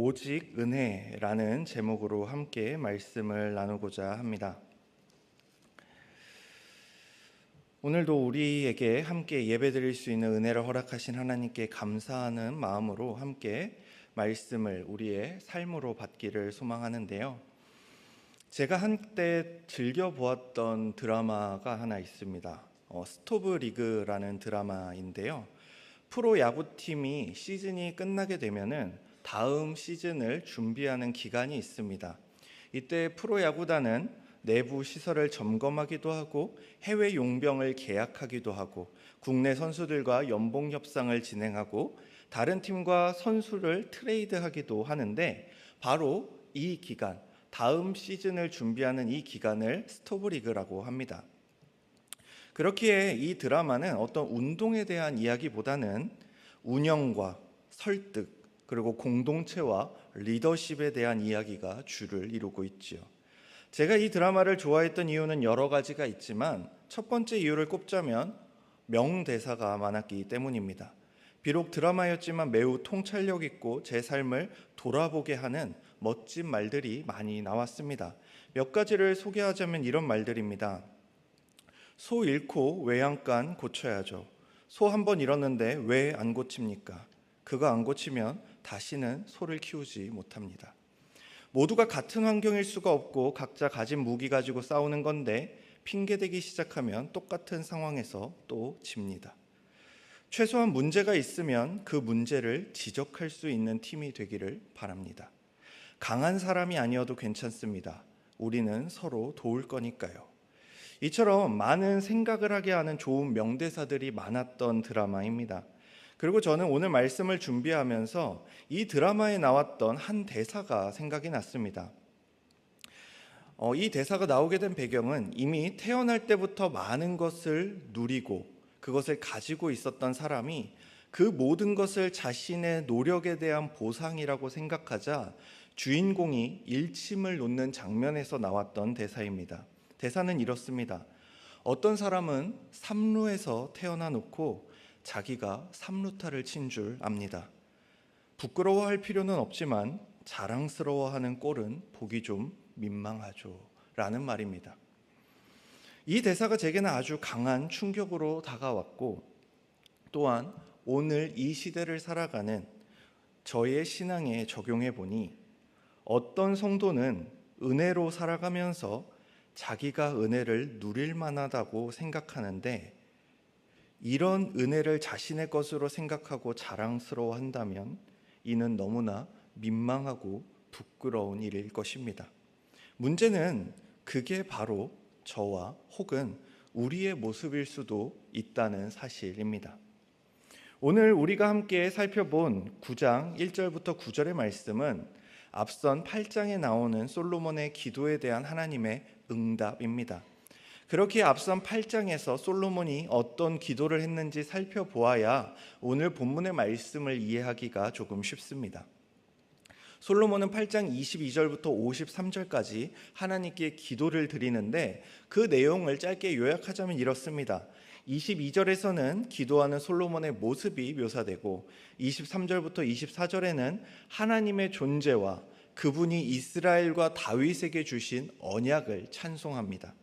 오직 은혜라는 제목으로 함께 말씀을 나누고자 합니다. 오늘도 우리에게 함께 예배드릴 수 있는 은혜를 허락하신 하나님께 감사하는 마음으로 함께 말씀을 우리의 삶으로 받기를 소망하는데요. 제가 한때 즐겨보았던 드라마가 하나 있습니다. 스토브 리그라는 드라마인데요. 프로 야구팀이 시즌이 끝나게 되면은 다음 시즌을 준비하는 기간이 있습니다. 이때 프로야구단은 내부 시설을 점검하기도 하고 해외 용병을 계약하기도 하고 국내 선수들과 연봉 협상을 진행하고 다른 팀과 선수를 트레이드하기도 하는데 바로 이 기간, 다음 시즌을 준비하는 이 기간을 스토브리그라고 합니다. 그렇기에 이 드라마는 어떤 운동에 대한 이야기보다는 운영과 설득 그리고 공동체와 리더십에 대한 이야기가 주를 이루고 있지요. 제가 이 드라마를 좋아했던 이유는 여러 가지가 있지만 첫 번째 이유를 꼽자면 명대사가 많았기 때문입니다. 비록 드라마였지만 매우 통찰력 있고 제 삶을 돌아보게 하는 멋진 말들이 많이 나왔습니다. 몇 가지를 소개하자면 이런 말들입니다. 소 잃고 외양간 고쳐야죠. 소 한 번 잃었는데 왜 안 고칩니까? 그거 안 고치면 다시는 소를 키우지 못합니다. 모두가 같은 환경일 수가 없고 각자 가진 무기 가지고 싸우는 건데 핑계대기 시작하면 똑같은 상황에서 또 집니다. 최소한 문제가 있으면 그 문제를 지적할 수 있는 팀이 되기를 바랍니다. 강한 사람이 아니어도 괜찮습니다. 우리는 서로 도울 거니까요. 이처럼 많은 생각을 하게 하는 좋은 명대사들이 많았던 드라마입니다. 그리고 저는 오늘 말씀을 준비하면서 이 드라마에 나왔던 한 대사가 생각이 났습니다. 이 대사가 나오게 된 배경은 이미 태어날 때부터 많은 것을 누리고 그것을 가지고 있었던 사람이 그 모든 것을 자신의 노력에 대한 보상이라고 생각하자 주인공이 일침을 놓는 장면에서 나왔던 대사입니다. 대사는 이렇습니다. 어떤 사람은 삼루에서 태어나 놓고 자기가 삼루타를 친 줄 압니다. 부끄러워할 필요는 없지만 자랑스러워하는 꼴은 보기 좀 민망하죠 라는 말입니다. 이 대사가 제게는 아주 강한 충격으로 다가왔고 또한 오늘 이 시대를 살아가는 저의 신앙에 적용해 보니 어떤 성도는 은혜로 살아가면서 자기가 은혜를 누릴 만하다고 생각하는데 이런 은혜를 자신의 것으로 생각하고 자랑스러워한다면 이는 너무나 민망하고 부끄러운 일일 것입니다. 문제는 그게 바로 저와 혹은 우리의 모습일 수도 있다는 사실입니다. 오늘 우리가 함께 살펴본 9장 1절부터 9절의 말씀은 앞선 8장에 나오는 솔로몬의 기도에 대한 하나님의 응답입니다. 그렇게 앞선 8장에서 솔로몬이 어떤 기도를 했는지 살펴보아야 오늘 본문의 말씀을 이해하기가 조금 쉽습니다. 솔로몬은 8장 22절부터 53절까지 하나님께 기도를 드리는데 그 내용을 짧게 요약하자면 이렇습니다. 22절에서는 기도하는 솔로몬의 모습이 묘사되고 23절부터 24절에는 하나님의 존재와 그분이 이스라엘과 다윗에게 주신 언약을 찬송합니다.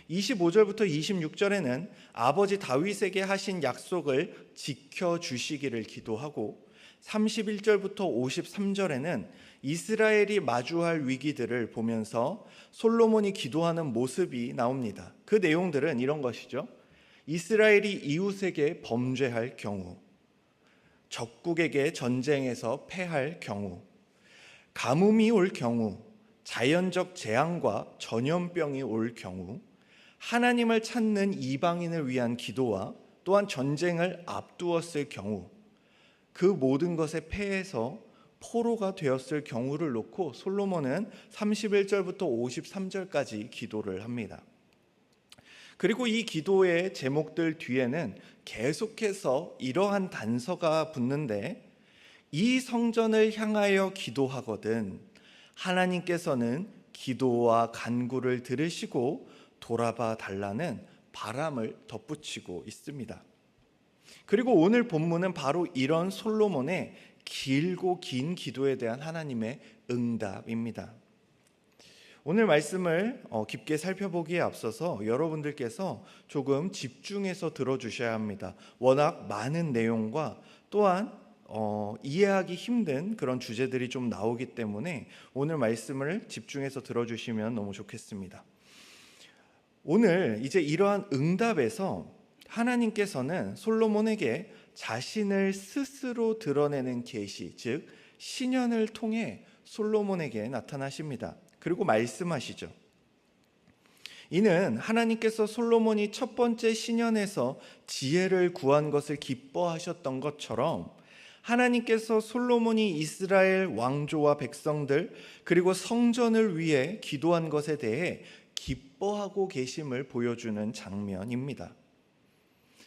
25절부터 26절에는 아버지 다윗에게 하신 약속을 지켜주시기를 기도하고 31절부터 53절에는 이스라엘이 마주할 위기들을 보면서 솔로몬이 기도하는 모습이 나옵니다. 그 내용들은 이런 것이죠. 이스라엘이 이웃에게 범죄할 경우, 적국에게 전쟁에서 패할 경우, 가뭄이 올 경우, 자연적 재앙과 전염병이 올 경우, 하나님을 찾는 이방인을 위한 기도와 또한 전쟁을 앞두었을 경우 그 모든 것에 패해서 포로가 되었을 경우를 놓고 솔로몬은 31절부터 53절까지 기도를 합니다. 그리고 이 기도의 제목들 뒤에는 계속해서 이러한 단서가 붙는데 이 성전을 향하여 기도하거든 하나님께서는 기도와 간구를 들으시고 돌아봐 달라는 바람을 덧붙이고 있습니다. 그리고 오늘 본문은 바로 이런 솔로몬의 길고 긴 기도에 대한 하나님의 응답입니다. 오늘 말씀을 깊게 살펴보기에 앞서서 여러분들께서 조금 집중해서 들어주셔야 합니다. 워낙 많은 내용과 또한 이해하기 힘든 그런 주제들이 좀 나오기 때문에 오늘 말씀을 집중해서 들어주시면 너무 좋겠습니다. 오늘 이제 이러한 응답에서 하나님께서는 솔로몬에게 자신을 스스로 드러내는 계시, 즉 신현을 통해 솔로몬에게 나타나십니다. 그리고 말씀하시죠. 이는 하나님께서 솔로몬이 첫 번째 신현에서 지혜를 구한 것을 기뻐하셨던 것처럼 하나님께서 솔로몬이 이스라엘 왕조와 백성들 그리고 성전을 위해 기도한 것에 대해 기뻐하고 계심을 보여주는 장면입니다.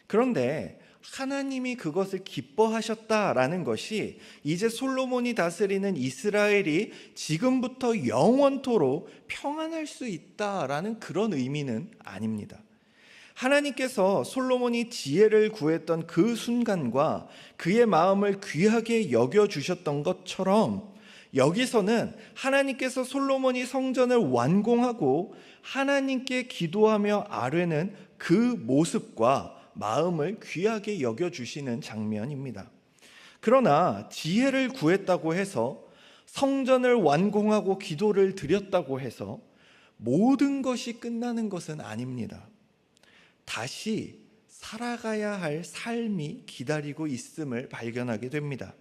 그런데 하나님이 그것을 기뻐하셨다라는 것이 이제 솔로몬이 다스리는 이스라엘이 지금부터 영원토록 평안할 수 있다라는 그런 의미는 아닙니다. 하나님께서 솔로몬이 지혜를 구했던 그 순간과 그의 마음을 귀하게 여겨주셨던 것처럼 여기서는 하나님께서 솔로몬이 성전을 완공하고 하나님께 기도하며 아뢰는 그 모습과 마음을 귀하게 여겨주시는 장면입니다. 그러나 지혜를 구했다고 해서 성전을 완공하고 기도를 드렸다고 해서 모든 것이 끝나는 것은 아닙니다. 다시 살아가야 할 삶이 기다리고 있음을 발견하게 됩니다.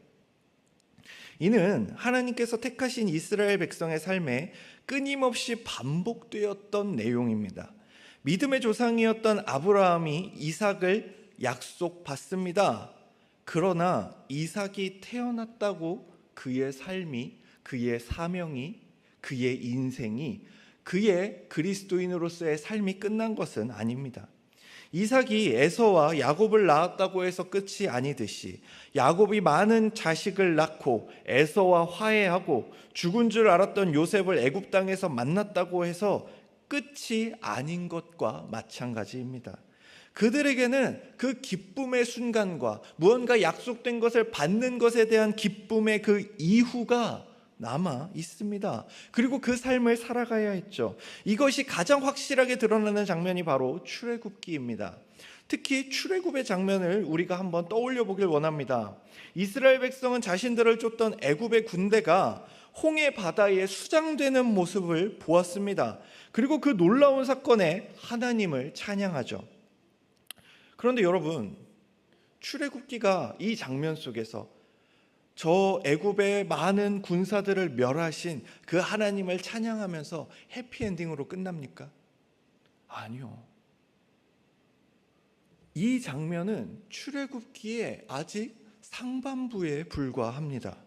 이는 하나님께서 택하신 이스라엘 백성의 삶에 끊임없이 반복되었던 내용입니다. 믿음의 조상이었던 아브라함이 이삭을 약속받습니다. 그러나 이삭이 태어났다고 그의 삶이, 그의 사명이, 그의 인생이, 그의 그리스도인으로서의 삶이 끝난 것은 아닙니다. 이삭이 에서와 야곱을 낳았다고 해서 끝이 아니듯이 야곱이 많은 자식을 낳고 에서와 화해하고 죽은 줄 알았던 요셉을 애굽 땅에서 만났다고 해서 끝이 아닌 것과 마찬가지입니다. 그들에게는 그 기쁨의 순간과 무언가 약속된 것을 받는 것에 대한 기쁨의 그 이후가 남아 있습니다. 그리고 그 삶을 살아가야 했죠. 이것이 가장 확실하게 드러나는 장면이 바로 출애굽기입니다. 특히 출애굽의 장면을 우리가 한번 떠올려 보길 원합니다. 이스라엘 백성은 자신들을 쫓던 애굽의 군대가 홍해 바다에 수장되는 모습을 보았습니다. 그리고 그 놀라운 사건에 하나님을 찬양하죠. 그런데 여러분, 출애굽기가 이 장면 속에서 저 애굽의 많은 군사들을 멸하신 그 하나님을 찬양하면서 해피엔딩으로 끝납니까? 아니요. 이 장면은 출애굽기의 아직 상반부에 불과합니다.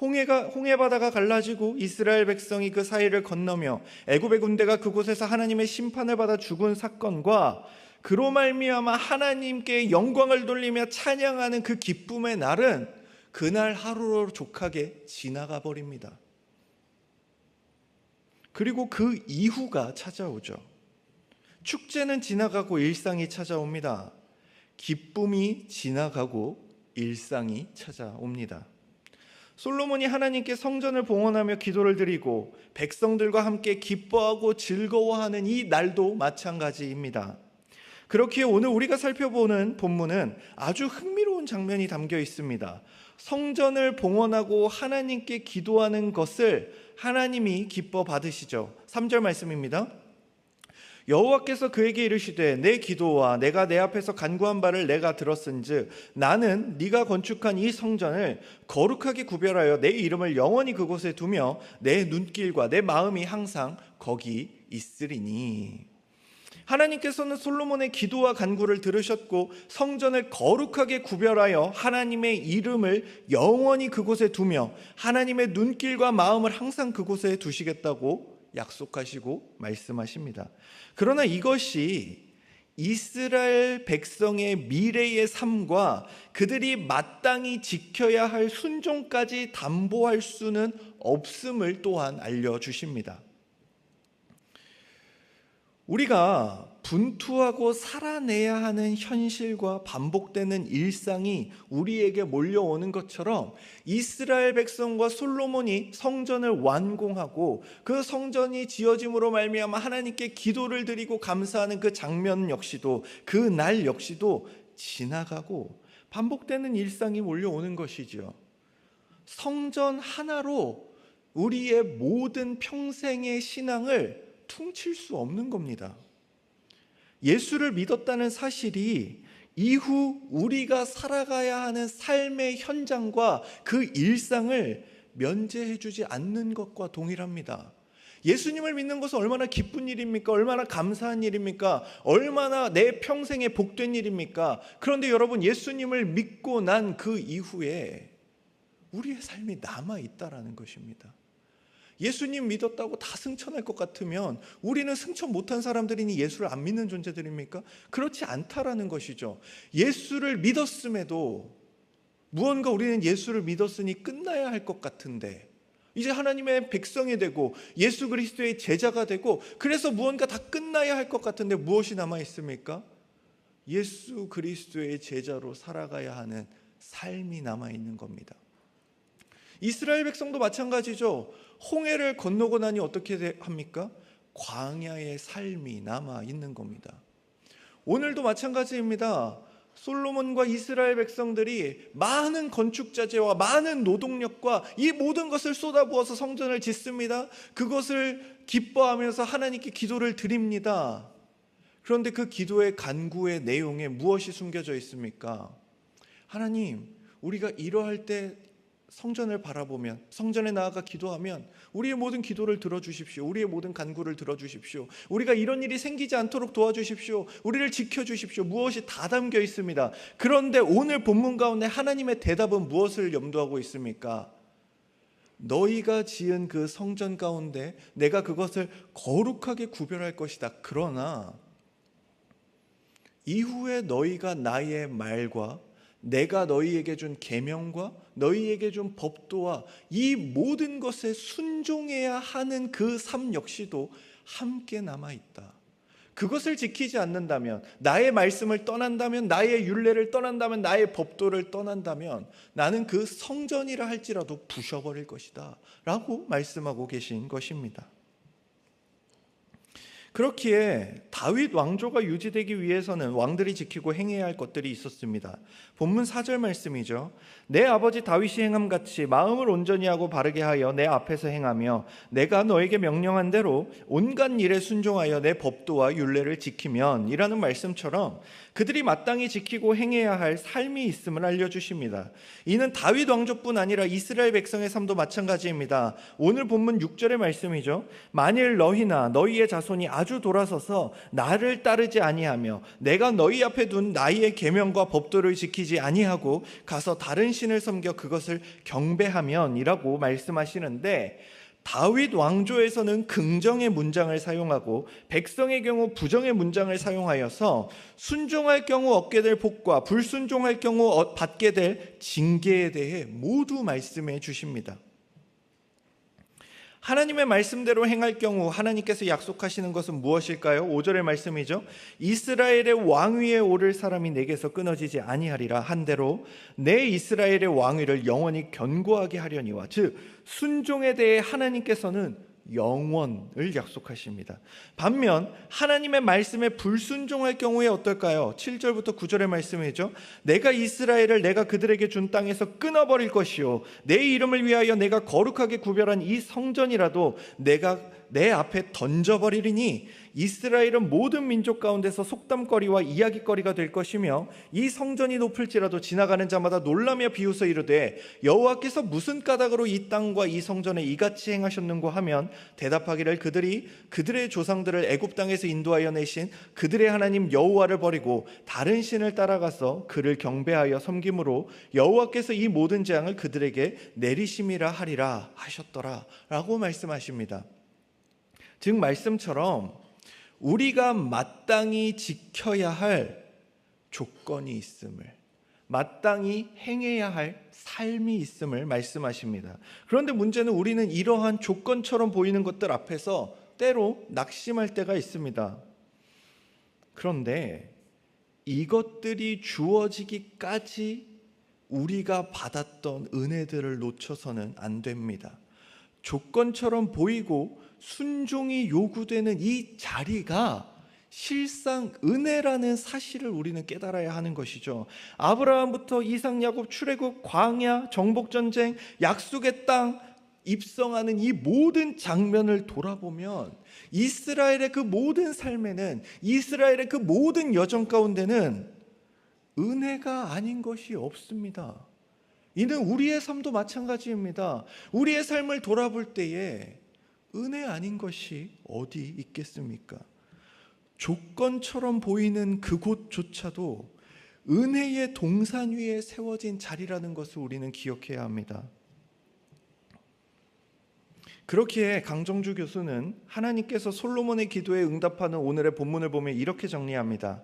홍해바다가 갈라지고 이스라엘 백성이 그 사이를 건너며 애굽의 군대가 그곳에서 하나님의 심판을 받아 죽은 사건과 그로 말미암아 하나님께 영광을 돌리며 찬양하는 그 기쁨의 날은 그날 하루로 족하게 지나가 버립니다. 그리고 그 이후가 찾아오죠. 축제는 지나가고 일상이 찾아옵니다. 기쁨이 지나가고 일상이 찾아옵니다. 솔로몬이 하나님께 성전을 봉헌하며 기도를 드리고 백성들과 함께 기뻐하고 즐거워하는 이 날도 마찬가지입니다. 그렇기에 오늘 우리가 살펴보는 본문은 아주 흥미로운 장면이 담겨 있습니다. 성전을 봉헌하고 하나님께 기도하는 것을 하나님이 기뻐 받으시죠. 3절 말씀입니다. 여호와께서 그에게 이르시되 내 기도와 내가 내 앞에서 간구한 바를 내가 들었은즉 나는 네가 건축한 이 성전을 거룩하게 구별하여 내 이름을 영원히 그곳에 두며 내 눈길과 내 마음이 항상 거기 있으리니. 하나님께서는 솔로몬의 기도와 간구를 들으셨고 성전을 거룩하게 구별하여 하나님의 이름을 영원히 그곳에 두며 하나님의 눈길과 마음을 항상 그곳에 두시겠다고 약속하시고 말씀하십니다. 그러나 이것이 이스라엘 백성의 미래의 삶과 그들이 마땅히 지켜야 할 순종까지 담보할 수는 없음을 또한 알려주십니다. 우리가 분투하고 살아내야 하는 현실과 반복되는 일상이 우리에게 몰려오는 것처럼 이스라엘 백성과 솔로몬이 성전을 완공하고 그 성전이 지어짐으로 말미암아 하나님께 기도를 드리고 감사하는 그 장면 역시도, 그 날 역시도 지나가고 반복되는 일상이 몰려오는 것이죠. 성전 하나로 우리의 모든 평생의 신앙을 퉁칠 수 없는 겁니다. 예수를 믿었다는 사실이 이후 우리가 살아가야 하는 삶의 현장과 그 일상을 면제해 주지 않는 것과 동일합니다. 예수님을 믿는 것은 얼마나 기쁜 일입니까? 얼마나 감사한 일입니까? 얼마나 내 평생에 복된 일입니까? 그런데 여러분, 예수님을 믿고 난 그 이후에 우리의 삶이 남아있다라는 것입니다. 예수님 믿었다고 다 승천할 것 같으면 우리는 승천 못한 사람들이니 예수를 안 믿는 존재들입니까? 그렇지 않다라는 것이죠. 예수를 믿었음에도 무언가 우리는 예수를 믿었으니 끝나야 할 것 같은데, 이제 하나님의 백성이 되고 예수 그리스도의 제자가 되고 그래서 무언가 다 끝나야 할 것 같은데 무엇이 남아 있습니까? 예수 그리스도의 제자로 살아가야 하는 삶이 남아 있는 겁니다. 이스라엘 백성도 마찬가지죠. 홍해를 건너고 나니 어떻게 합니까? 광야의 삶이 남아 있는 겁니다. 오늘도 마찬가지입니다. 솔로몬과 이스라엘 백성들이 많은 건축자재와 많은 노동력과 이 모든 것을 쏟아부어서 성전을 짓습니다. 그것을 기뻐하면서 하나님께 기도를 드립니다. 그런데 그 기도의 간구의 내용에 무엇이 숨겨져 있습니까? 하나님, 우리가 이러할 때 성전을 바라보면, 성전에 나아가 기도하면 우리의 모든 기도를 들어주십시오. 우리의 모든 간구를 들어주십시오. 우리가 이런 일이 생기지 않도록 도와주십시오. 우리를 지켜주십시오. 무엇이 다 담겨 있습니다. 그런데 오늘 본문 가운데 하나님의 대답은 무엇을 염두하고 있습니까? 너희가 지은 그 성전 가운데 내가 그것을 거룩하게 구별할 것이다. 그러나 이후에 너희가 나의 말과 내가 너희에게 준 계명과 너희에게 준 법도와 이 모든 것에 순종해야 하는 그 삶 역시도 함께 남아있다. 그것을 지키지 않는다면, 나의 말씀을 떠난다면, 나의 율례를 떠난다면, 나의 법도를 떠난다면 나는 그 성전이라 할지라도 부셔버릴 것이다 라고 말씀하고 계신 것입니다. 그렇기에 다윗 왕조가 유지되기 위해서는 왕들이 지키고 행해야 할 것들이 있었습니다. 본문 4절 말씀이죠. 내 아버지 다윗이 행함같이 마음을 온전히 하고 바르게 하여 내 앞에서 행하며 내가 너에게 명령한 대로 온갖 일에 순종하여 내 법도와 율례를 지키면, 이라는 말씀처럼 그들이 마땅히 지키고 행해야 할 삶이 있음을 알려주십니다. 이는 다윗 왕조뿐 아니라 이스라엘 백성의 삶도 마찬가지입니다. 오늘 본문 6절의 말씀이죠. 만일 너희나 너희의 자손이 아주 돌아서서 나를 따르지 아니하며 내가 너희 앞에 둔 나의 계명과 법도를 지키지 아니하고 가서 다른 신을 섬겨 그것을 경배하면, 이라고 말씀하시는데, 다윗 왕조에서는 긍정의 문장을 사용하고 백성의 경우 부정의 문장을 사용하여서 순종할 경우 얻게 될 복과 불순종할 경우 받게 될 징계에 대해 모두 말씀해 주십니다. 하나님의 말씀대로 행할 경우 하나님께서 약속하시는 것은 무엇일까요? 5절의 말씀이죠. 이스라엘의 왕위에 오를 사람이 내게서 끊어지지 아니하리라 한대로 내 이스라엘의 왕위를 영원히 견고하게 하려니와, 즉 순종에 대해 하나님께서는 영원을 약속하십니다. 반면 하나님의 말씀에 불순종할 경우에 어떨까요? 7절부터 9절의 말씀이죠. 내가 이스라엘을 내가 그들에게 준 땅에서 끊어버릴 것이요 내 이름을 위하여 내가 거룩하게 구별한 이 성전이라도 내가 내 앞에 던져버리리니 이스라엘은 모든 민족 가운데서 속담거리와 이야기거리가 될 것이며 이 성전이 높을지라도 지나가는 자마다 놀라며 비웃어 이르되 여호와께서 무슨 까닭으로 이 땅과 이 성전에 이같이 행하셨는고 하면 대답하기를 그들이 그들의 조상들을 애굽 땅에서 인도하여 내신 그들의 하나님 여호와를 버리고 다른 신을 따라가서 그를 경배하여 섬김으로 여호와께서 이 모든 재앙을 그들에게 내리심이라 하리라 하셨더라 라고 말씀하십니다. 즉 말씀처럼 우리가 마땅히 지켜야 할 조건이 있음을, 마땅히 행해야 할 삶이 있음을 말씀하십니다. 그런데 문제는 우리는 이러한 조건처럼 보이는 것들 앞에서 때로 낙심할 때가 있습니다. 그런데 이것들이 주어지기까지 우리가 받았던 은혜들을 놓쳐서는 안 됩니다. 조건처럼 보이고 순종이 요구되는 이 자리가 실상 은혜라는 사실을 우리는 깨달아야 하는 것이죠. 아브라함부터 이삭, 야곱, 출애굽, 광야, 정복전쟁, 약속의 땅 입성하는 이 모든 장면을 돌아보면 이스라엘의 그 모든 삶에는, 이스라엘의 그 모든 여정 가운데는 은혜가 아닌 것이 없습니다. 이는 우리의 삶도 마찬가지입니다. 우리의 삶을 돌아볼 때에 은혜 아닌 것이 어디 있겠습니까? 조건처럼 보이는 그곳조차도 은혜의 동산 위에 세워진 자리라는 것을 우리는 기억해야 합니다. 그렇기에 강정주 교수는 하나님께서 솔로몬의 기도에 응답하는 오늘의 본문을 보면 이렇게 정리합니다.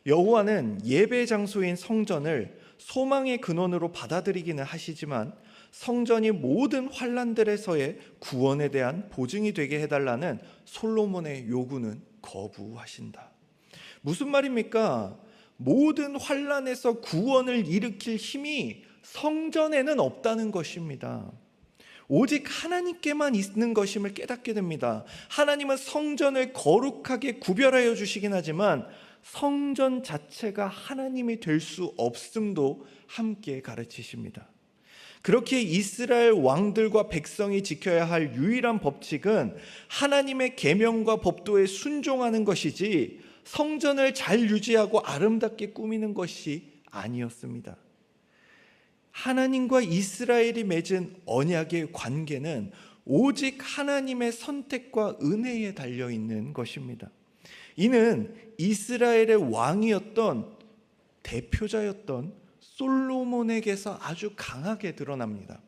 여호와는 예배 장소인 성전을 소망의 근원으로 받아들이기는 하시지만 성전이 모든 환난들에서의 구원에 대한 보증이 되게 해달라는 솔로몬의 요구는 거부하신다. 무슨 말입니까? 모든 환난에서 구원을 일으킬 힘이 성전에는 없다는 것입니다. 오직 하나님께만 있는 것임을 깨닫게 됩니다. 하나님은 성전을 거룩하게 구별하여 주시긴 하지만 성전 자체가 하나님이 될 수 없음도 함께 가르치십니다. 그렇게 이스라엘 왕들과 백성이 지켜야 할 유일한 법칙은 하나님의 계명과 법도에 순종하는 것이지 성전을 잘 유지하고 아름답게 꾸미는 것이 아니었습니다. 하나님과 이스라엘이 맺은 언약의 관계는 오직 하나님의 선택과 은혜에 달려있는 것입니다. 이는 이스라엘의 왕이었던 대표자였던 솔로몬에게서 아주 강하게 드러납니다.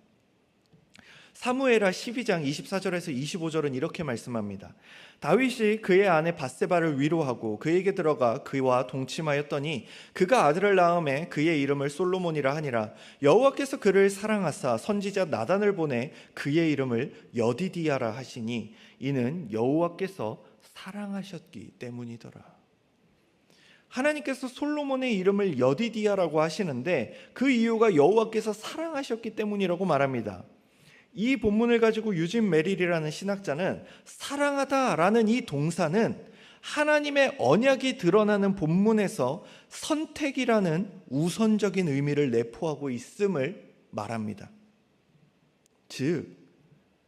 사무엘하 12장 24절에서 25절은 이렇게 말씀합니다. 다윗이 그의 아내 밧세바를 위로하고 그에게 들어가 그와 동침하였더니 그가 아들을 낳음에 그의 이름을 솔로몬이라 하니라. 여호와께서 그를 사랑하사 선지자 나단을 보내 그의 이름을 여디디야라 하시니 이는 여호와께서 사랑하셨기 때문이더라. 하나님께서 솔로몬의 이름을 여디디야라고 하시는데 그 이유가 여호와께서 사랑하셨기 때문이라고 말합니다. 이 본문을 가지고 유진 메릴이라는 신학자는 사랑하다라는 이 동사는 하나님의 언약이 드러나는 본문에서 선택이라는 우선적인 의미를 내포하고 있음을 말합니다. 즉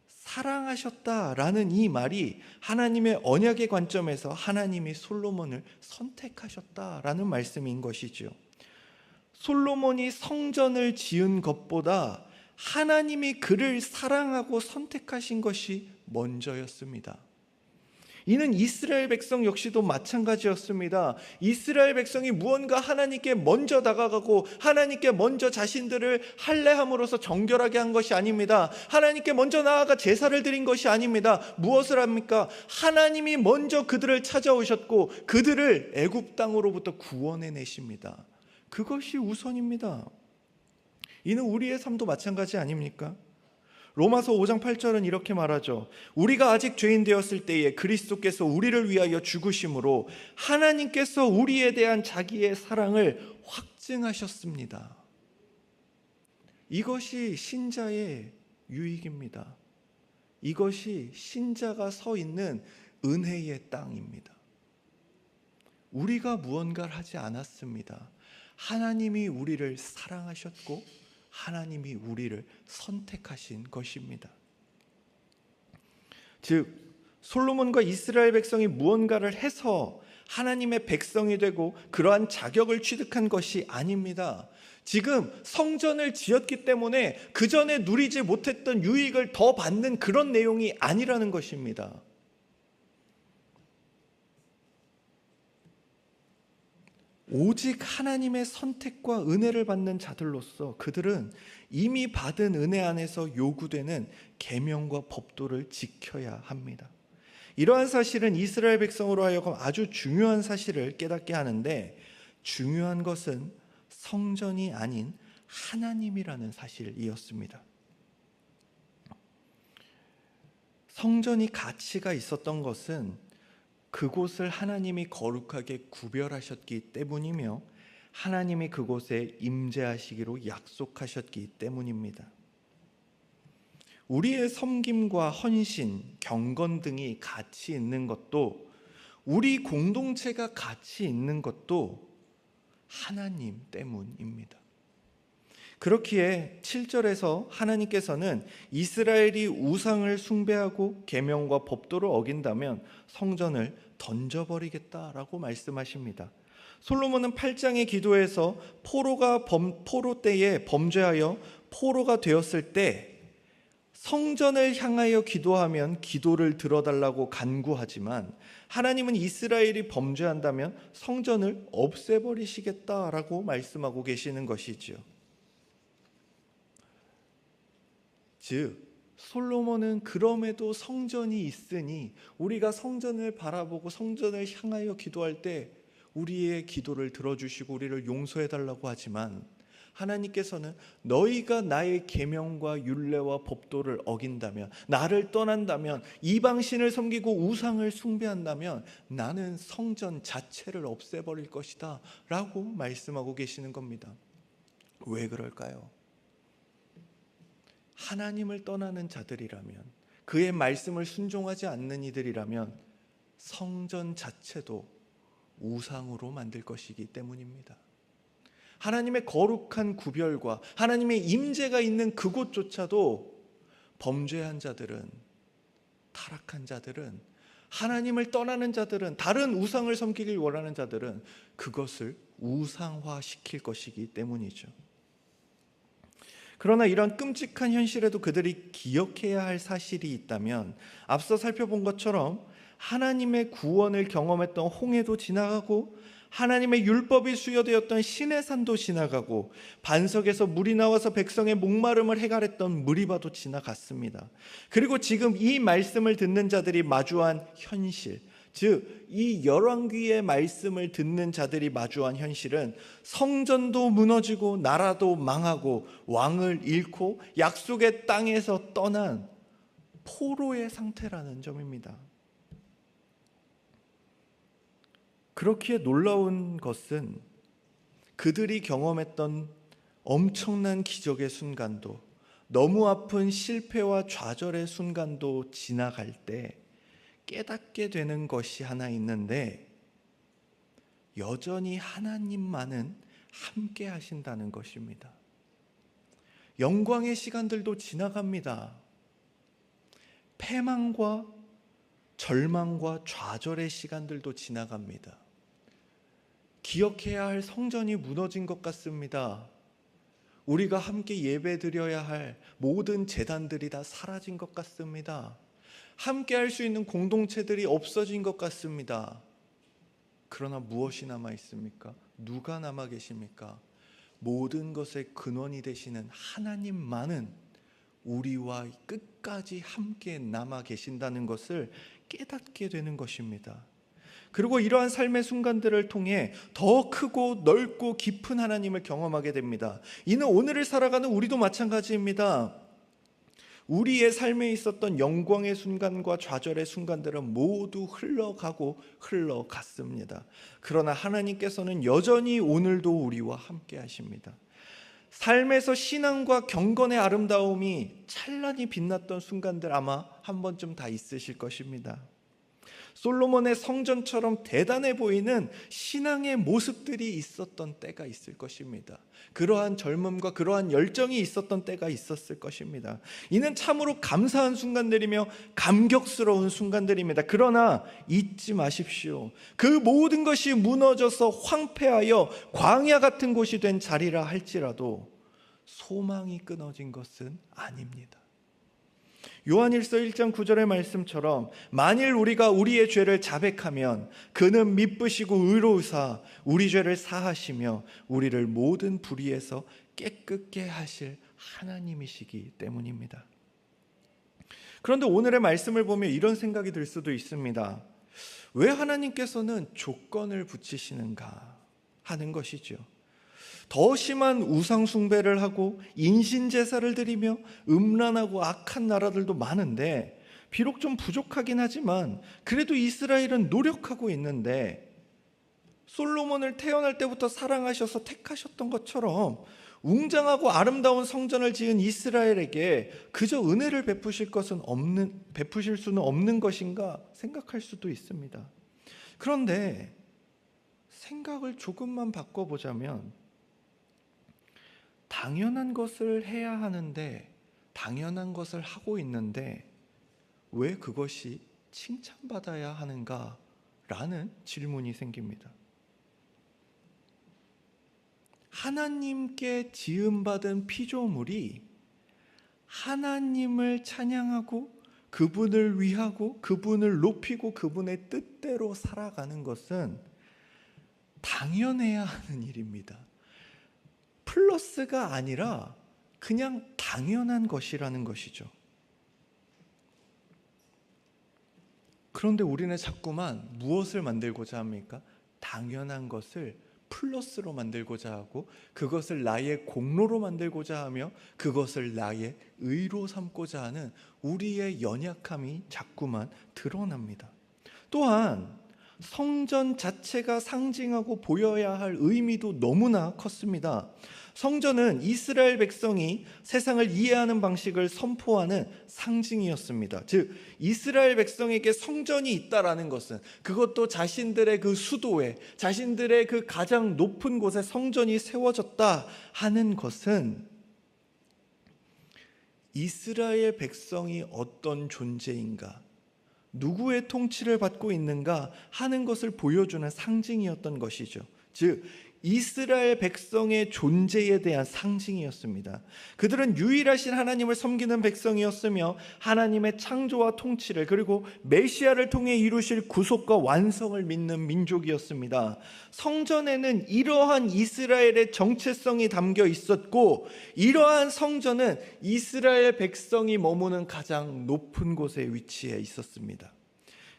사랑하셨다라는 이 말이 하나님의 언약의 관점에서 하나님이 솔로몬을 선택하셨다라는 말씀인 것이죠. 솔로몬이 성전을 지은 것보다 하나님이 그를 사랑하고 선택하신 것이 먼저였습니다. 이는 이스라엘 백성 역시도 마찬가지였습니다. 이스라엘 백성이 무언가 하나님께 먼저 다가가고 하나님께 먼저 자신들을 할례함으로써 정결하게 한 것이 아닙니다. 하나님께 먼저 나아가 제사를 드린 것이 아닙니다. 무엇을 합니까? 하나님이 먼저 그들을 찾아오셨고 그들을 애굽 땅으로부터 구원해 내십니다. 그것이 우선입니다. 이는 우리의 삶도 마찬가지 아닙니까? 로마서 5장 8절은 이렇게 말하죠. 우리가 아직 죄인 되었을 때에 그리스도께서 우리를 위하여 죽으심으로 하나님께서 우리에 대한 자기의 사랑을 확증하셨습니다. 이것이 신자의 유익입니다. 이것이 신자가 서 있는 은혜의 땅입니다. 우리가 무언가를 하지 않았습니다. 하나님이 우리를 사랑하셨고 하나님이 우리를 선택하신 것입니다. 즉 솔로몬과 이스라엘 백성이 무언가를 해서 하나님의 백성이 되고 그러한 자격을 취득한 것이 아닙니다. 지금 성전을 지었기 때문에 그 전에 누리지 못했던 유익을 더 받는 그런 내용이 아니라는 것입니다. 오직 하나님의 선택과 은혜를 받는 자들로서 그들은 이미 받은 은혜 안에서 요구되는 계명과 법도를 지켜야 합니다. 이러한 사실은 이스라엘 백성으로 하여금 아주 중요한 사실을 깨닫게 하는데 중요한 것은 성전이 아닌 하나님이라는 사실이었습니다. 성전이 가치가 있었던 것은 그곳을 하나님이 거룩하게 구별하셨기 때문이며 하나님이 그곳에 임재하시기로 약속하셨기 때문입니다. 우리의 섬김과 헌신, 경건 등이 가치 있는 것도, 우리 공동체가 가치 있는 것도 하나님 때문입니다. 그렇기에 7절에서 하나님께서는 이스라엘이 우상을 숭배하고 계명과 법도를 어긴다면 성전을 던져버리겠다라고 말씀하십니다. 솔로몬은 8장의 기도에서 포로 때에 범죄하여 포로가 되었을 때 성전을 향하여 기도하면 기도를 들어달라고 간구하지만 하나님은 이스라엘이 범죄한다면 성전을 없애버리시겠다라고 말씀하고 계시는 것이지요. 즉 솔로몬은 그럼에도 성전이 있으니 우리가 성전을 바라보고 성전을 향하여 기도할 때 우리의 기도를 들어주시고 우리를 용서해달라고 하지만 하나님께서는 너희가 나의 계명과 율례와 법도를 어긴다면, 나를 떠난다면, 이방신을 섬기고 우상을 숭배한다면 나는 성전 자체를 없애버릴 것이다 라고 말씀하고 계시는 겁니다. 왜 그럴까요? 하나님을 떠나는 자들이라면, 그의 말씀을 순종하지 않는 이들이라면 성전 자체도 우상으로 만들 것이기 때문입니다. 하나님의 거룩한 구별과 하나님의 임재가 있는 그곳조차도 범죄한 자들은, 타락한 자들은, 하나님을 떠나는 자들은, 다른 우상을 섬기길 원하는 자들은 그것을 우상화시킬 것이기 때문이죠. 그러나 이런 끔찍한 현실에도 그들이 기억해야 할 사실이 있다면 앞서 살펴본 것처럼 하나님의 구원을 경험했던 홍해도 지나가고 하나님의 율법이 수여되었던 시내산도 지나가고 반석에서 물이 나와서 백성의 목마름을 해결했던 무리바도 지나갔습니다. 그리고 지금 이 말씀을 듣는 자들이 마주한 현실, 즉 이 열왕기의 말씀을 듣는 자들이 마주한 현실은 성전도 무너지고 나라도 망하고 왕을 잃고 약속의 땅에서 떠난 포로의 상태라는 점입니다. 그렇기에 놀라운 것은 그들이 경험했던 엄청난 기적의 순간도, 너무 아픈 실패와 좌절의 순간도 지나갈 때 깨닫게 되는 것이 하나 있는데, 여전히 하나님만은 함께 하신다는 것입니다. 영광의 시간들도 지나갑니다. 패망과 절망과 좌절의 시간들도 지나갑니다. 기억해야 할 성전이 무너진 것 같습니다. 우리가 함께 예배드려야 할 모든 제단들이 다 사라진 것 같습니다. 함께 할 수 있는 공동체들이 없어진 것 같습니다. 그러나 무엇이 남아 있습니까? 누가 남아 계십니까? 모든 것의 근원이 되시는 하나님만은 우리와 끝까지 함께 남아 계신다는 것을 깨닫게 되는 것입니다. 그리고 이러한 삶의 순간들을 통해 더 크고 넓고 깊은 하나님을 경험하게 됩니다. 이는 오늘을 살아가는 우리도 마찬가지입니다. 우리의 삶에 있었던 영광의 순간과 좌절의 순간들은 모두 흘러가고 흘러갔습니다. 그러나 하나님께서는 여전히 오늘도 우리와 함께 하십니다. 삶에서 신앙과 경건의 아름다움이 찬란히 빛났던 순간들 아마 한 번쯤 다 있으실 것입니다. 솔로몬의 성전처럼 대단해 보이는 신앙의 모습들이 있었던 때가 있을 것입니다. 그러한 젊음과 그러한 열정이 있었던 때가 있었을 것입니다. 이는 참으로 감사한 순간들이며 감격스러운 순간들입니다. 그러나 잊지 마십시오. 그 모든 것이 무너져서 황폐하여 광야 같은 곳이 된 자리라 할지라도 소망이 끊어진 것은 아닙니다. 요한일서 1장 9절의 말씀처럼 만일 우리가 우리의 죄를 자백하면 그는 미쁘시고 의로우사 우리 죄를 사하시며 우리를 모든 불의에서 깨끗게 하실 하나님이시기 때문입니다. 그런데 오늘의 말씀을 보면 이런 생각이 들 수도 있습니다. 왜 하나님께서는 조건을 붙이시는가 하는 것이죠. 더 심한 우상 숭배를 하고 인신 제사를 드리며 음란하고 악한 나라들도 많은데 비록 좀 부족하긴 하지만 그래도 이스라엘은 노력하고 있는데, 솔로몬을 태어날 때부터 사랑하셔서 택하셨던 것처럼 웅장하고 아름다운 성전을 지은 이스라엘에게 그저 은혜를 베푸실 수는 없는 것인가 생각할 수도 있습니다. 그런데 생각을 조금만 바꿔보자면, 당연한 것을 해야 하는데, 당연한 것을 하고 있는데 왜 그것이 칭찬받아야 하는가? 라는 질문이 생깁니다. 하나님께 지음받은 피조물이 하나님을 찬양하고 그분을 위하고 그분을 높이고 그분의 뜻대로 살아가는 것은 당연해야 하는 일입니다. 플러스가 아니라 그냥 당연한 것이라는 것이죠. 그런데 우리는 자꾸만 무엇을 만들고자 합니까? 당연한 것을 플러스로 만들고자 하고, 그것을 나의 공로로 만들고자 하며, 그것을 나의 의로 삼고자 하는 우리의 연약함이 자꾸만 드러납니다. 또한 성전 자체가 상징하고 보여야 할 의미도 너무나 컸습니다. 성전은 이스라엘 백성이 세상을 이해하는 방식을 선포하는 상징이었습니다. 즉, 이스라엘 백성에게 성전이 있다라는 것은, 그것도 자신들의 그 수도에, 자신들의 그 가장 높은 곳에 성전이 세워졌다 하는 것은 이스라엘 백성이 어떤 존재인가, 누구의 통치를 받고 있는가 하는 것을 보여주는 상징이었던 것이죠. 즉, 이스라엘 백성의 존재에 대한 상징이었습니다. 그들은 유일하신 하나님을 섬기는 백성이었으며, 하나님의 창조와 통치를, 그리고 메시아를 통해 이루실 구속과 완성을 믿는 민족이었습니다. 성전에는 이러한 이스라엘의 정체성이 담겨 있었고, 이러한 성전은 이스라엘 백성이 머무는 가장 높은 곳에 위치해 있었습니다.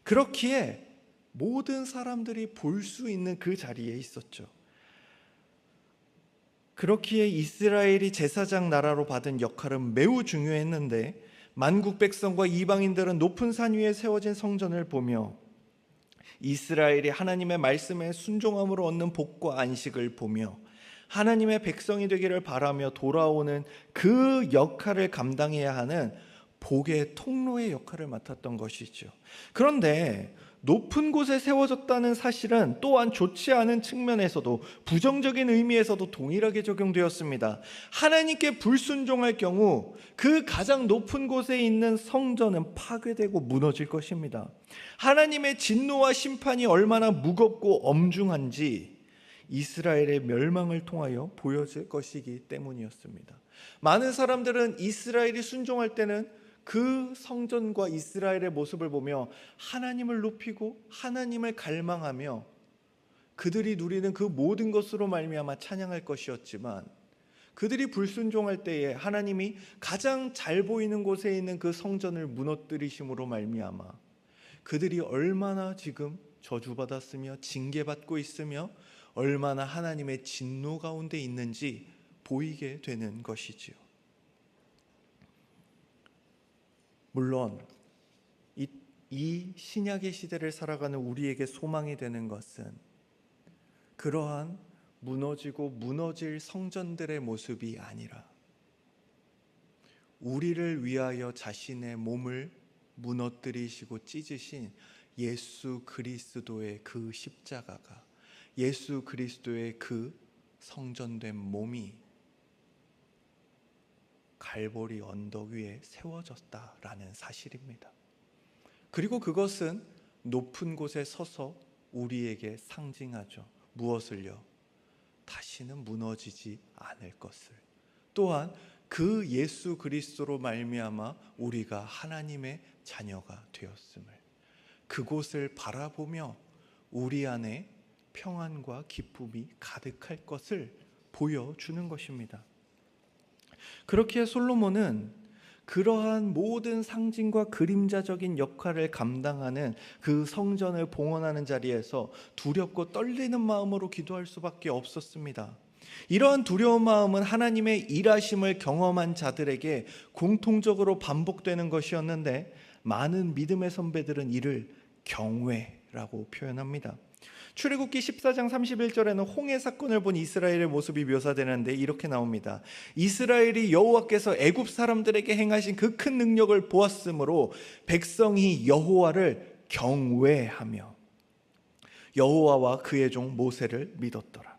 그렇기에 모든 사람들이 볼 수 있는 그 자리에 있었죠. 그렇기에 이스라엘이 제사장 나라로 받은 역할은 매우 중요했는데, 만국 백성과 이방인들은 높은 산 위에 세워진 성전을 보며 이스라엘이 하나님의 말씀에 순종함으로 얻는 복과 안식을 보며 하나님의 백성이 되기를 바라며 돌아오는 그 역할을 감당해야 하는 복의 통로의 역할을 맡았던 것이죠. 그런데 높은 곳에 세워졌다는 사실은 또한 좋지 않은 측면에서도, 부정적인 의미에서도 동일하게 적용되었습니다. 하나님께 불순종할 경우 그 가장 높은 곳에 있는 성전은 파괴되고 무너질 것입니다. 하나님의 진노와 심판이 얼마나 무겁고 엄중한지 이스라엘의 멸망을 통하여 보여질 것이기 때문이었습니다. 많은 사람들은 이스라엘이 순종할 때는 그 성전과 이스라엘의 모습을 보며 하나님을 높이고 하나님을 갈망하며 그들이 누리는 그 모든 것으로 말미암아 찬양할 것이었지만, 그들이 불순종할 때에 하나님이 가장 잘 보이는 곳에 있는 그 성전을 무너뜨리심으로 말미암아 그들이 얼마나 지금 저주받았으며 징계받고 있으며 얼마나 하나님의 진노 가운데 있는지 보이게 되는 것이지요. 물론 이 신약의 시대를 살아가는 우리에게 소망이 되는 것은 그러한 무너지고 무너질 성전들의 모습이 아니라, 우리를 위하여 자신의 몸을 무너뜨리시고 찢으신 예수 그리스도의 그 십자가가, 예수 그리스도의 그 성전된 몸이 갈보리 언덕 위에 세워졌다라는 사실입니다. 그리고 그것은 높은 곳에 서서 우리에게 상징하죠. 무엇을요? 다시는 무너지지 않을 것을. 또한 그 예수 그리스도로 말미암아 우리가 하나님의 자녀가 되었음을, 그곳을 바라보며 우리 안에 평안과 기쁨이 가득할 것을 보여주는 것입니다. 그렇기에 솔로몬은 그러한 모든 상징과 그림자적인 역할을 감당하는 그 성전을 봉헌하는 자리에서 두렵고 떨리는 마음으로 기도할 수밖에 없었습니다. 이러한 두려운 마음은 하나님의 일하심을 경험한 자들에게 공통적으로 반복되는 것이었는데, 많은 믿음의 선배들은 이를 경외라고 표현합니다. 출애굽기 14장 31절에는 홍해 사건을 본 이스라엘의 모습이 묘사되는데 이렇게 나옵니다. 이스라엘이 여호와께서 애굽 사람들에게 행하신 그 큰 능력을 보았으므로 백성이 여호와를 경외하며 여호와와 그의 종 모세를 믿었더라.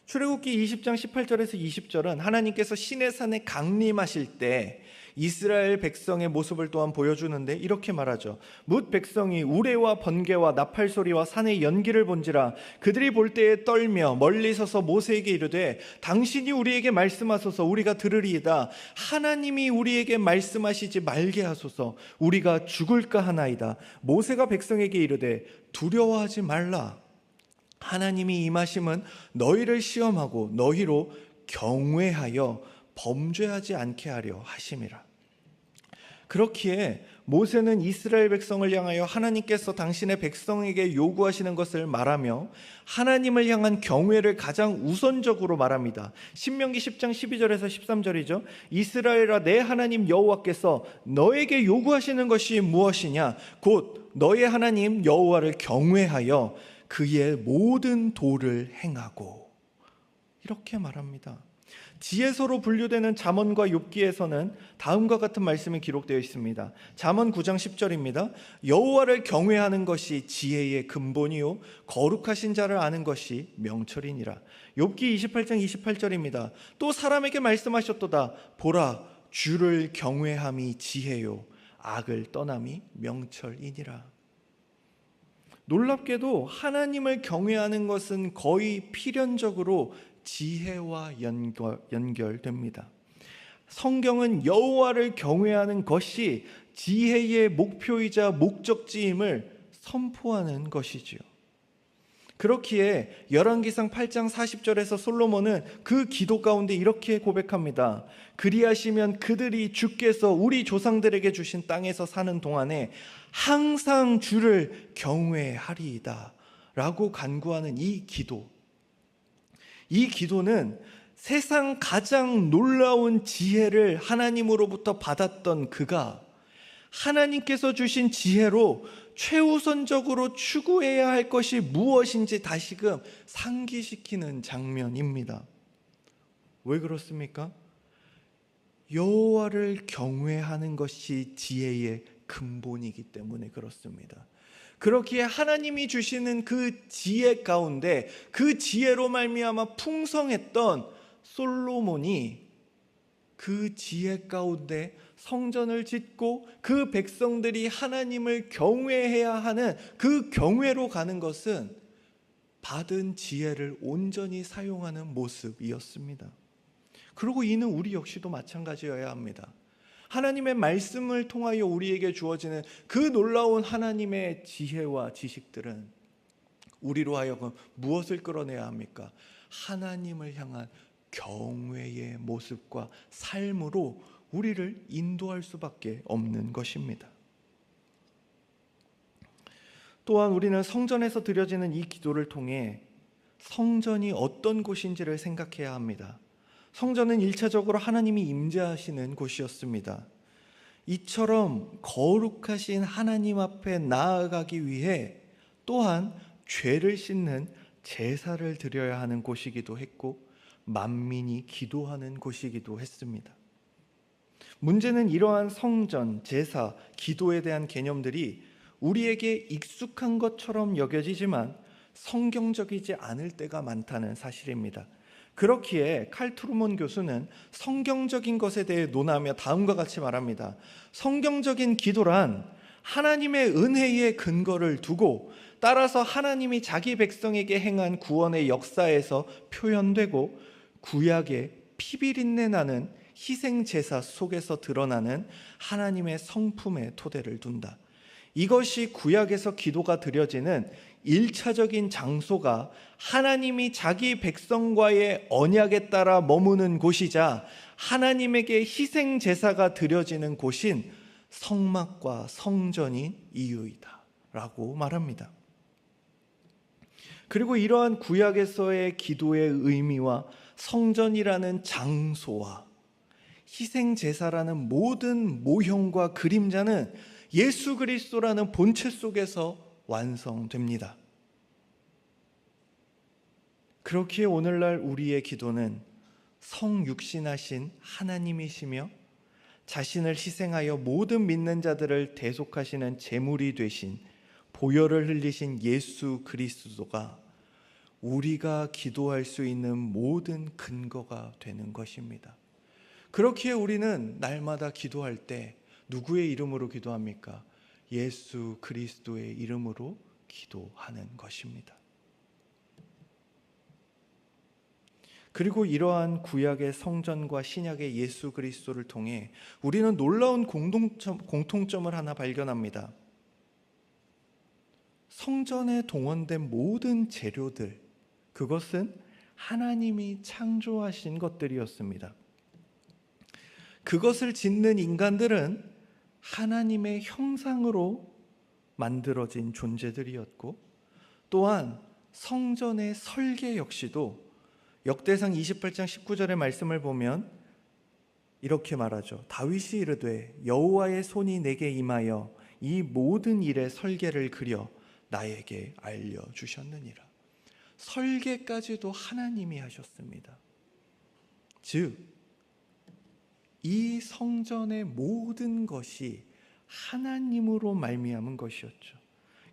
출애굽기 20장 18절에서 20절은 하나님께서 시내산에 강림하실 때 이스라엘 백성의 모습을 또한 보여주는데 이렇게 말하죠. 뭇 백성이 우레와 번개와 나팔 소리와 산의 연기를 본지라 그들이 볼 때에 떨며 멀리 서서 모세에게 이르되 당신이 우리에게 말씀하소서 우리가 들으리이다. 하나님이 우리에게 말씀하시지 말게 하소서 우리가 죽을까 하나이다. 모세가 백성에게 이르되 두려워하지 말라. 하나님이 임하심은 너희를 시험하고 너희로 경외하여 범죄하지 않게 하려 하심이라. 그렇기에 모세는 이스라엘 백성을 향하여 하나님께서 당신의 백성에게 요구하시는 것을 말하며 하나님을 향한 경외를 가장 우선적으로 말합니다. 신명기 10장 12절에서 13절이죠. 이스라엘아 내 하나님 여호와께서 너에게 요구하시는 것이 무엇이냐? 곧 너의 하나님 여호와를 경외하여 그의 모든 도를 행하고, 이렇게 말합니다. 지혜서로 분류되는 잠언과 욥기에서는 다음과 같은 말씀이 기록되어 있습니다. 잠언 9장 10절입니다. 여호와를 경외하는 것이 지혜의 근본이요 거룩하신 자를 아는 것이 명철이니라. 욥기 28장 28절입니다. 또 사람에게 말씀하셨도다. 보라 주를 경외함이 지혜요 악을 떠남이 명철이니라. 놀랍게도 하나님을 경외하는 것은 거의 필연적으로 지혜와 연결됩니다. 성경은 여호와를 경외하는 것이 지혜의 목표이자 목적지임을 선포하는 것이지요. 그렇기에 열왕기상 8장 40절에서 솔로몬은 그 기도 가운데 이렇게 고백합니다. 그리하시면 그들이 주께서 우리 조상들에게 주신 땅에서 사는 동안에 항상 주를 경외하리이다 라고 간구하는 이 기도는 세상 가장 놀라운 지혜를 하나님으로부터 받았던 그가 하나님께서 주신 지혜로 최우선적으로 추구해야 할 것이 무엇인지 다시금 상기시키는 장면입니다. 왜 그렇습니까? 여호와를 경외하는 것이 지혜의 근본이기 때문에 그렇습니다. 그렇기에 하나님이 주시는 그 지혜 가운데 그 지혜로 말미암아 풍성했던 솔로몬이 그 지혜 가운데 성전을 짓고 그 백성들이 하나님을 경외해야 하는 그 경외로 가는 것은 받은 지혜를 온전히 사용하는 모습이었습니다. 그리고 이는 우리 역시도 마찬가지여야 합니다. 하나님의 말씀을 통하여 우리에게 주어지는 그 놀라운 하나님의 지혜와 지식들은 우리로 하여금 무엇을 끌어내야 합니까? 하나님을 향한 경외의 모습과 삶으로 우리를 인도할 수밖에 없는 것입니다. 또한 우리는 성전에서 드려지는 이 기도를 통해 성전이 어떤 곳인지를 생각해야 합니다. 성전은 1차적으로 하나님이 임재하시는 곳이었습니다. 이처럼 거룩하신 하나님 앞에 나아가기 위해 또한 죄를 씻는 제사를 드려야 하는 곳이기도 했고 만민이 기도하는 곳이기도 했습니다. 문제는 이러한 성전, 제사, 기도에 대한 개념들이 우리에게 익숙한 것처럼 여겨지지만 성경적이지 않을 때가 많다는 사실입니다. 그렇기에 칼 트루먼 교수는 성경적인 것에 대해 논하며 다음과 같이 말합니다. 성경적인 기도란 하나님의 은혜의 근거를 두고 따라서 하나님이 자기 백성에게 행한 구원의 역사에서 표현되고 구약의 피비린내 나는 희생제사 속에서 드러나는 하나님의 성품의 토대를 둔다. 이것이 구약에서 기도가 드려지는 1차적인 장소가 하나님이 자기 백성과의 언약에 따라 머무는 곳이자 하나님에게 희생제사가 드려지는 곳인 성막과 성전인 이유이다 라고 말합니다. 그리고 이러한 구약에서의 기도의 의미와 성전이라는 장소와 희생 제사라는 모든 모형과 그림자는 예수 그리스도라는 본체 속에서 완성됩니다. 그렇기에 오늘날 우리의 기도는 성육신하신 하나님이시며 자신을 희생하여 모든 믿는 자들을 대속하시는 제물이 되신 보혈을 흘리신 예수 그리스도가 우리가 기도할 수 있는 모든 근거가 되는 것입니다. 그렇기에 우리는 날마다 기도할 때 누구의 이름으로 기도합니까? 예수 그리스도의 이름으로 기도하는 것입니다. 그리고 이러한 구약의 성전과 신약의 예수 그리스도를 통해 우리는 놀라운 공통점을 하나 발견합니다. 성전에 동원된 모든 재료들, 그것은 하나님이 창조하신 것들이었습니다. 그것을 짓는 인간들은 하나님의 형상으로 만들어진 존재들이었고, 또한 성전의 설계 역시도 역대상 28장 19절의 말씀을 보면 이렇게 말하죠. 다윗이 이르되 여호와의 손이 내게 임하여 이 모든 일의 설계를 그려 나에게 알려주셨느니라. 설계까지도 하나님이 하셨습니다. 즉, 이 성전의 모든 것이 하나님으로 말미암은 것이었죠.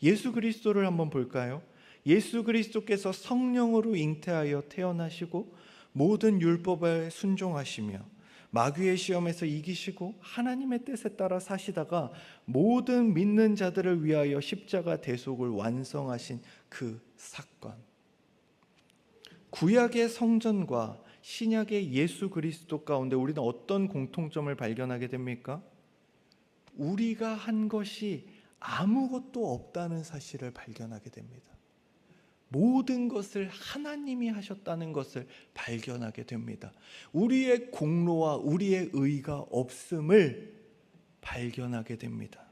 예수 그리스도를 한번 볼까요? 예수 그리스도께서 성령으로 잉태하여 태어나시고 모든 율법에 순종하시며 마귀의 시험에서 이기시고 하나님의 뜻에 따라 사시다가 모든 믿는 자들을 위하여 십자가 대속을 완성하신 그 사건. 구약의 성전과 신약의 예수 그리스도 가운데 우리는 어떤 공통점을 발견하게 됩니까? 우리가 한 것이 아무것도 없다는 사실을 발견하게 됩니다. 모든 것을 하나님이 하셨다는 것을 발견하게 됩니다. 우리의 공로와 우리의 의가 없음을 발견하게 됩니다.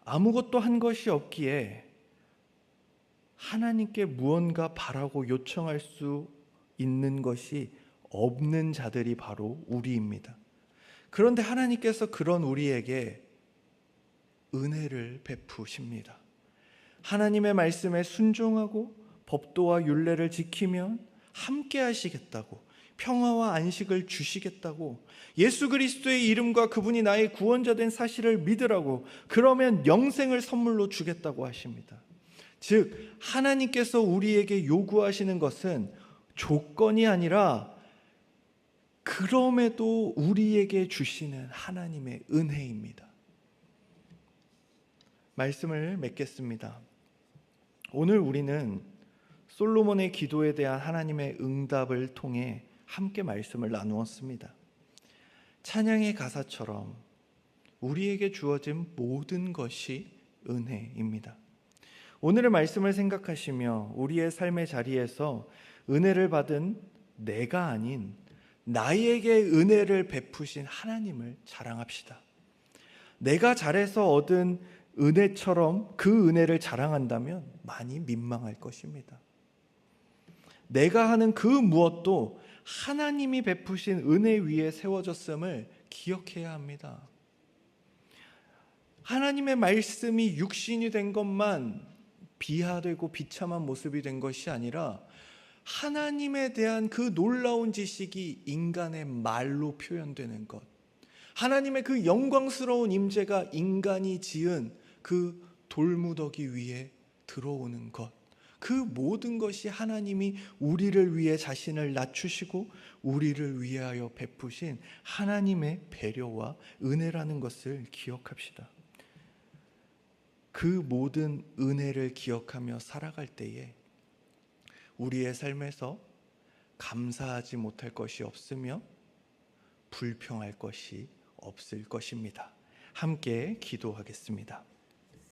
아무것도 한 것이 없기에 하나님께 무언가 바라고 요청할 수 있는 것이 없는 자들이 바로 우리입니다. 그런데 하나님께서 그런 우리에게 은혜를 베푸십니다. 하나님의 말씀에 순종하고 법도와 율례를 지키면 함께 하시겠다고, 평화와 안식을 주시겠다고, 예수 그리스도의 이름과 그분이 나의 구원자 된 사실을 믿으라고, 그러면 영생을 선물로 주겠다고 하십니다. 즉, 하나님께서 우리에게 요구하시는 것은 조건이 아니라 그럼에도 우리에게 주시는 하나님의 은혜입니다. 말씀을 맺겠습니다. 오늘 우리는 솔로몬의 기도에 대한 하나님의 응답을 통해 함께 말씀을 나누었습니다. 찬양의 가사처럼 우리에게 주어진 모든 것이 은혜입니다. 오늘의 말씀을 생각하시며 우리의 삶의 자리에서 은혜를 받은 내가 아닌 나에게 은혜를 베푸신 하나님을 자랑합시다. 내가 잘해서 얻은 은혜처럼 그 은혜를 자랑한다면 많이 민망할 것입니다. 내가 하는 그 무엇도 하나님이 베푸신 은혜 위에 세워졌음을 기억해야 합니다. 하나님의 말씀이 육신이 된 것만 비하되고 비참한 모습이 된 것이 아니라 하나님에 대한 그 놀라운 지식이 인간의 말로 표현되는 것, 하나님의 그 영광스러운 임재가 인간이 지은 그 돌무더기 위에 들어오는 것, 그 모든 것이 하나님이 우리를 위해 자신을 낮추시고 우리를 위하여 베푸신 하나님의 배려와 은혜라는 것을 기억합시다. 그 모든 은혜를 기억하며 살아갈 때에 우리의 삶에서 감사하지 못할 것이 없으며 불평할 것이 없을 것입니다. 함께 기도하겠습니다.